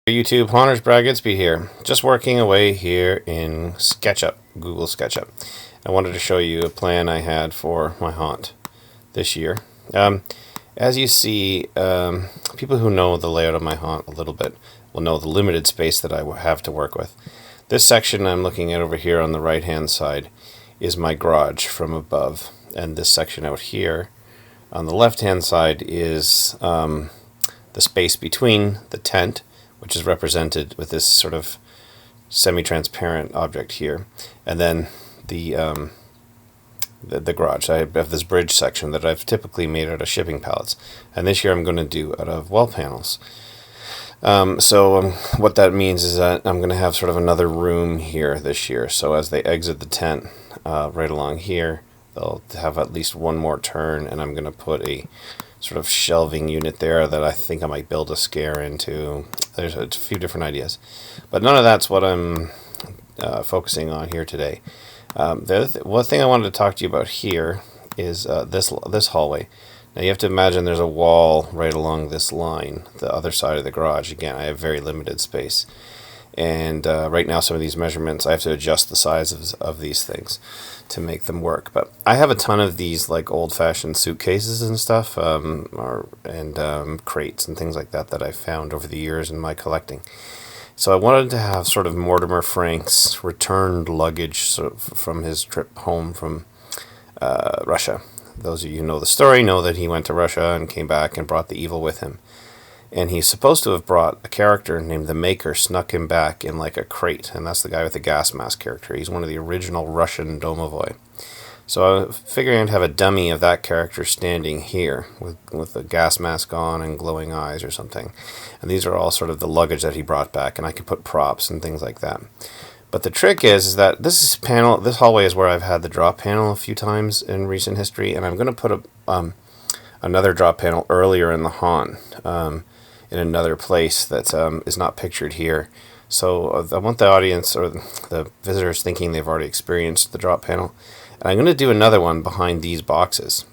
YouTube, Haunters Bragadsby here. Just working away here in SketchUp, Google SketchUp. I wanted to show you a plan I had for my haunt this year. As you see, people who know the layout of my haunt a little bit will know the limited space that I have to work with. This section I'm looking at over here on the right hand side is my garage from above, and this section out here on the left hand side is the space between the tent, which is represented with this sort of semi-transparent object here, and then the garage. I have this bridge section that I've typically made out of shipping pallets, and this year I'm going to do out of wall panels. What that means is that I'm going to have sort of another room here this year. So as they exit the tent right along here, they'll have at least one more turn, and I'm going to put a sort of shelving unit there that I think I might build a scare into. There's a few different ideas, but none of that's what I'm focusing on here today. One thing I wanted to talk to you about here is this hallway. Now you have to imagine there's a wall right along this line, the other side of the garage. Again, I have very limited space, and right now some of these measurements I have to adjust the size of these things to make them work. But I have a ton of these like old-fashioned suitcases and stuff, crates and things like that I've found over the years in my collecting. So I wanted to have sort of Mortimer Frank's returned luggage from his trip home from Russia. Those of you who know the story know that he went to Russia and came back and brought the evil with him. And he's supposed to have brought a character named the Maker, snuck him back in like a crate, and that's the guy with the gas mask character. He's one of the original Russian domovoi. So I figured I'd have a dummy of that character standing here with a gas mask on and glowing eyes or something. And these are all sort of the luggage that he brought back, and I could put props and things like that. But the trick is that this hallway is where I've had the drop panel a few times in recent history, and I'm going to put another drop panel earlier in the haunt, in another place that is not pictured here. So I want the audience or the visitors thinking they've already experienced the drop panel. And I'm going to do another one behind these boxes.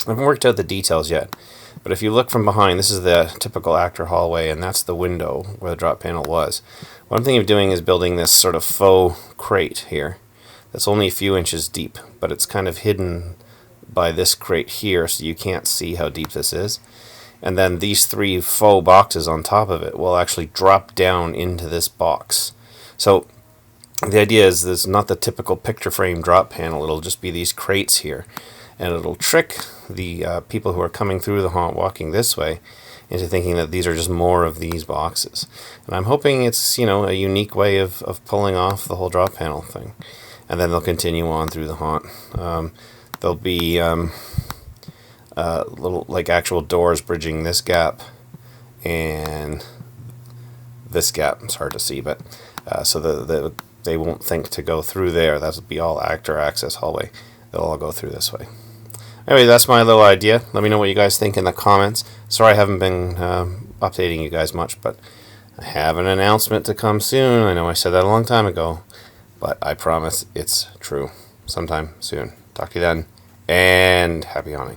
I haven't worked out the details yet, but if you look from behind, this is the typical actor hallway, and that's the window where the drop panel was. What I'm thinking of doing is building this sort of faux crate here that's only a few inches deep, but it's kind of hidden by this crate here, so you can't see how deep this is. And then these three faux boxes on top of it will actually drop down into this box. So the idea is this is not the typical picture frame drop panel. It'll just be these crates here, and it'll trick the people who are coming through the haunt walking this way into thinking that these are just more of these boxes. And I'm hoping it's, a unique way of pulling off the whole drop panel thing. And then they'll continue on through the haunt. There'll be little like actual doors bridging this gap and this gap. It's hard to see, but so they won't think to go through there. That'll be all actor access hallway. They'll all go through this way. Anyway, that's my little idea. Let me know what you guys think in the comments. Sorry I haven't been updating you guys much, but I have an announcement to come soon. I know I said that a long time ago, but I promise it's true. Sometime soon. Talk to you then, and happy haunting.